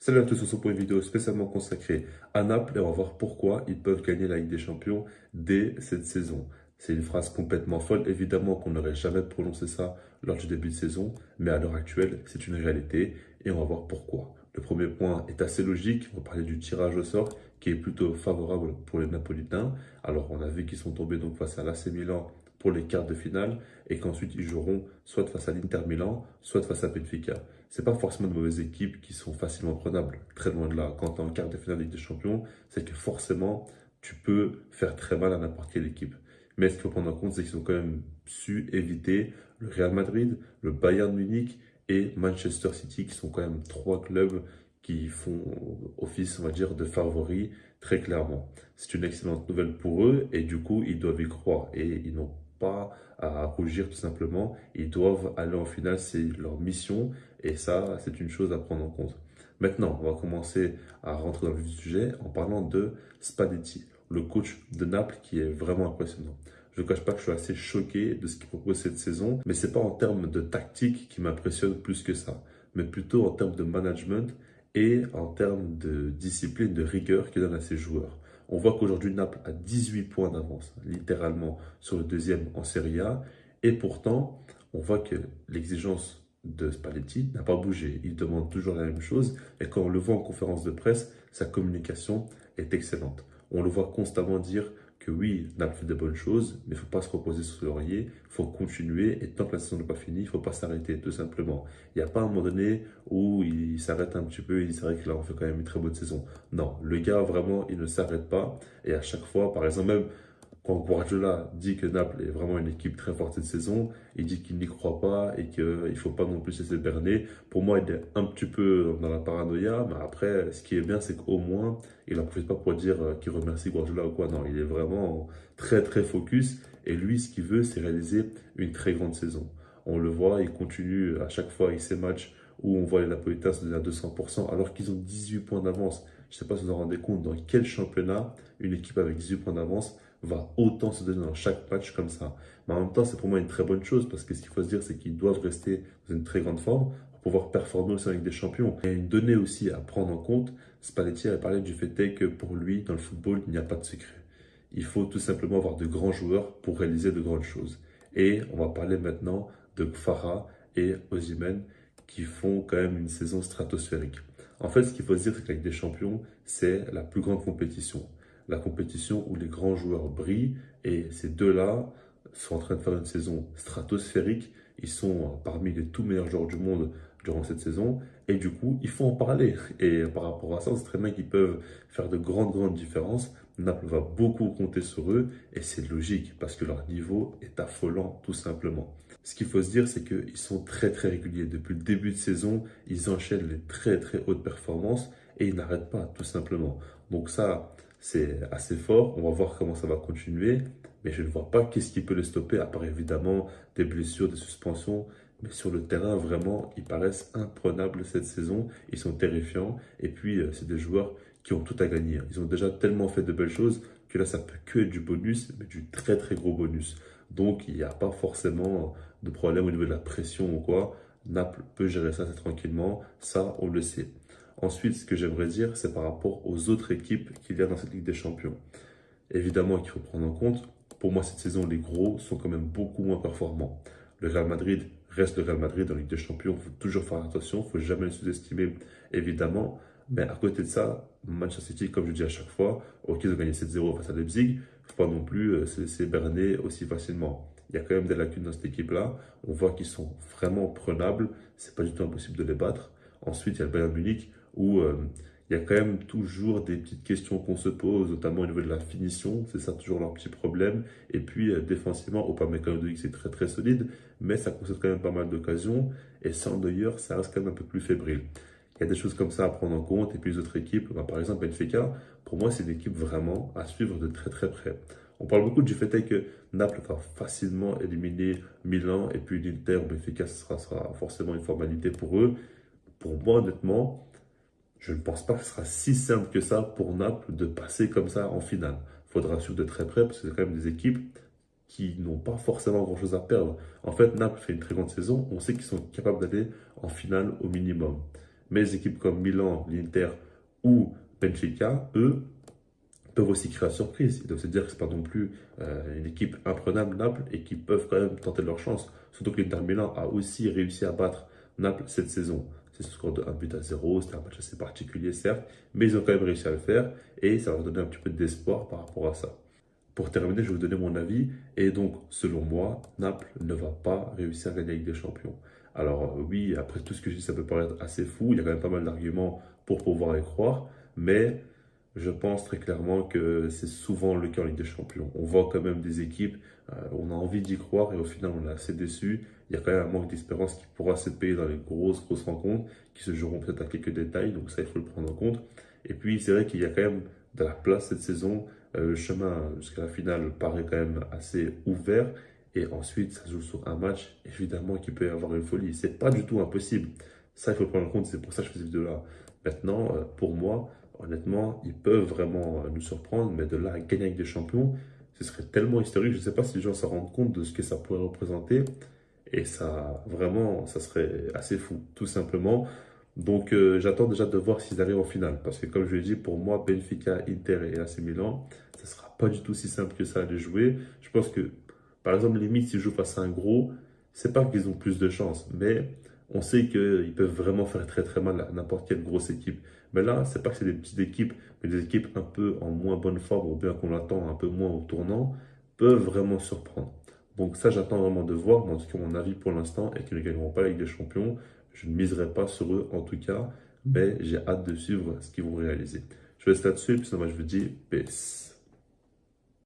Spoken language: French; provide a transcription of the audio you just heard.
Salut à tous, on se retrouve pour une vidéo spécialement consacrée à Naples et on va voir pourquoi ils peuvent gagner la Ligue des Champions dès cette saison. C'est une phrase complètement folle, évidemment qu'on n'aurait jamais prononcé ça lors du début de saison, mais à l'heure actuelle, c'est une réalité et on va voir pourquoi. Le premier point est assez logique, on va parler du tirage au sort qui est plutôt favorable pour les Napolitains. Alors on a vu qu'ils sont tombés donc face à l'AC Milan pour les quarts de finale et qu'ensuite ils joueront soit face à l'Inter Milan, soit face à Benfica. C'est pas forcément de mauvaises équipes qui sont facilement prenables, très loin de là. Quand tu es en quart de finale de Ligue des Champions, c'est que forcément tu peux faire très mal à n'importe quelle équipe. Mais ce qu'il faut prendre en compte, c'est qu'ils ont quand même su éviter le Real Madrid, le Bayern Munich et Manchester City, qui sont quand même trois clubs qui font office, on va dire, de favoris très clairement. C'est une excellente nouvelle pour eux et du coup, ils doivent y croire et ils n'ont pas à rougir tout simplement. Ils doivent aller en finale, c'est leur mission et ça, c'est une chose à prendre en compte. Maintenant, on va commencer à rentrer dans le vif du sujet en parlant de Spalletti, le coach de Naples qui est vraiment impressionnant. Je ne cache pas que je suis assez choqué de ce qu'il propose cette saison, mais ce n'est pas en termes de tactique qui m'impressionne plus que ça, mais plutôt en termes de management et en termes de discipline, de rigueur qu'il donne à ses joueurs. On voit qu'aujourd'hui, Naples a 18 points d'avance, littéralement, sur le deuxième en Serie A. Et pourtant, on voit que l'exigence de Spalletti n'a pas bougé. Il demande toujours la même chose. Et quand on le voit en conférence de presse, sa communication est excellente. On le voit constamment dire que oui, Naples fait de bonnes choses, mais il ne faut pas se reposer sur le laurier, il faut continuer, et tant que la saison n'est pas finie, il ne faut pas s'arrêter, tout simplement. Il n'y a pas un moment donné où il s'arrête un petit peu et il dit c'est vrai que là on fait quand même une très bonne saison. Non, le gars vraiment, il ne s'arrête pas, et à chaque fois, par exemple même, quand Guardiola dit que Naples est vraiment une équipe très forte cette saison, il dit qu'il n'y croit pas et qu'il ne faut pas non plus se laisser berner. Pour moi, il est un petit peu dans la paranoïa, mais après, ce qui est bien, c'est qu'au moins, il n'en profite pas pour dire qu'il remercie Guardiola ou quoi. Non, il est vraiment très très focus et lui, ce qu'il veut, c'est réaliser une très grande saison. On le voit, il continue à chaque fois avec ses matchs où on voit les Napolitains se donner à 200% alors qu'ils ont 18 points d'avance. Je ne sais pas si vous vous en rendez compte, dans quel championnat une équipe avec 18 points d'avance va autant se donner dans chaque match comme ça. Mais en même temps, c'est pour moi une très bonne chose parce que ce qu'il faut se dire, c'est qu'ils doivent rester dans une très grande forme pour pouvoir performer aussi avec des champions. Et une donnée aussi à prendre en compte, Spalletti a parlé du fait que pour lui, dans le football, il n'y a pas de secret. Il faut tout simplement avoir de grands joueurs pour réaliser de grandes choses. Et on va parler maintenant de Kfara et Osimhen qui font quand même une saison stratosphérique. En fait, ce qu'il faut se dire, c'est qu'avec des champions, c'est la plus grande compétition. La compétition où les grands joueurs brillent et ces deux-là sont en train de faire une saison stratosphérique. Ils sont parmi les tout meilleurs joueurs du monde durant cette saison et du coup, il faut en parler. Et par rapport à ça, c'est très bien qu'ils peuvent faire de grandes différences. Naples va beaucoup compter sur eux et c'est logique parce que leur niveau est affolant tout simplement. Ce qu'il faut se dire, c'est qu'ils sont très réguliers. Depuis le début de saison, ils enchaînent les très hautes performances et ils n'arrêtent pas tout simplement. Donc ça, c'est assez fort. On va voir comment ça va continuer. Mais je ne vois pas qu'est-ce qui peut les stopper, à part évidemment des blessures, des suspensions. Mais sur le terrain, vraiment, ils paraissent imprenables cette saison. Ils sont terrifiants. Et puis, c'est des joueurs qui ont tout à gagner. Ils ont déjà tellement fait de belles choses que là, ça peut que être du bonus, mais du très gros bonus. Donc, il n'y a pas forcément de problème au niveau de la pression ou quoi. Naples peut gérer ça assez tranquillement. Ça, on le sait. Ensuite, ce que j'aimerais dire, c'est par rapport aux autres équipes qu'il y a dans cette Ligue des Champions. Évidemment qu'il faut prendre en compte, pour moi, cette saison, les gros sont quand même beaucoup moins performants. Le Real Madrid reste le Real Madrid dans la Ligue des Champions. Il faut toujours faire attention, il ne faut jamais le sous-estimer, évidemment. Mais à côté de ça, Manchester City, comme je dis à chaque fois, ok, ils ont gagné 7-0 face à Leipzig, il ne faut pas non plus se laisser berner aussi facilement. Il y a quand même des lacunes dans cette équipe-là. On voit qu'ils sont vraiment prenables. C'est pas du tout impossible de les battre. Ensuite, il y a le Bayern Munich où il y a quand même toujours des petites questions qu'on se pose, notamment au niveau de la finition. C'est ça toujours leur petit problème. Et puis, défensivement, Upamecano de X c'est très solide, mais ça concède quand même pas mal d'occasions. Et sans d'ailleurs, ça reste quand même un peu plus fébrile. Il y a des choses comme ça à prendre en compte. Et puis les autres équipes, bah, par exemple Benfica, pour moi, c'est une équipe vraiment à suivre de très près. On parle beaucoup du fait que Naples va facilement éliminer Milan et puis l'Inter, Benfica, ce sera forcément une formalité pour eux. Pour moi, honnêtement, je ne pense pas que ce sera si simple que ça pour Naples de passer comme ça en finale. Il faudra suivre de très près parce que c'est quand même des équipes qui n'ont pas forcément grand-chose à perdre. En fait, Naples fait une très grande saison. On sait qu'ils sont capables d'aller en finale au minimum. Mais les équipes comme Milan, l'Inter ou Benfica, eux, peuvent aussi créer la surprise. Ils doivent se dire que c'est pas non plus une équipe imprenable, Naples, et qu'ils peuvent quand même tenter leur chance. Surtout que l'Inter Milan a aussi réussi à battre Naples cette saison. C'est ce score de 1 but à 0, c'était un match assez particulier certes, mais ils ont quand même réussi à le faire et ça leur donner un petit peu d'espoir par rapport à ça. Pour terminer, je vais vous donner mon avis. Et donc, selon moi, Naples ne va pas réussir à gagner avec des champions. Alors, oui, après tout ce que je dis, ça peut paraître assez fou. Il y a quand même pas mal d'arguments pour pouvoir y croire. Mais je pense très clairement que c'est souvent le cas en Ligue des Champions. On voit quand même des équipes, on a envie d'y croire et au final, on est assez déçu. Il y a quand même un manque d'espérance qui pourra se payer dans les grosses rencontres qui se joueront peut-être à quelques détails. Donc, ça, il faut le prendre en compte. Et puis, c'est vrai qu'il y a quand même de la place cette saison. Le chemin jusqu'à la finale paraît quand même assez ouvert. Et ensuite, ça se joue sur un match, évidemment, qui peut y avoir une folie. C'est pas du tout impossible. Ça, il faut le prendre en compte. C'est pour ça que je fais cette vidéo-là. Maintenant, pour moi, honnêtement, ils peuvent vraiment nous surprendre. Mais de là à gagner avec des champions, ce serait tellement historique. Je ne sais pas si les gens se rendent compte de ce que ça pourrait représenter. Et ça, vraiment, ça serait assez fou, tout simplement. Donc, j'attends déjà de voir s'ils arrivent en finale. Parce que, comme je l'ai dit, pour moi, Benfica, Inter et AC Milan, ça ne sera pas du tout si simple que ça à les jouer. Je pense que, par exemple, limite, s'ils jouent face à un gros, c'est pas qu'ils ont plus de chance, mais on sait qu'ils peuvent vraiment faire très mal à n'importe quelle grosse équipe. Mais là, c'est pas que c'est des petites équipes, mais des équipes un peu en moins bonne forme, ou bien qu'on l'attend un peu moins au tournant, peuvent vraiment surprendre. Donc ça, j'attends vraiment de voir, mais en tout cas, mon avis pour l'instant est qu'ils ne gagneront pas la Ligue des Champions. Je ne miserai pas sur eux en tout cas, mais j'ai hâte de suivre ce qu'ils vont réaliser. Je vous laisse là-dessus, et puis moi je vous dis peace.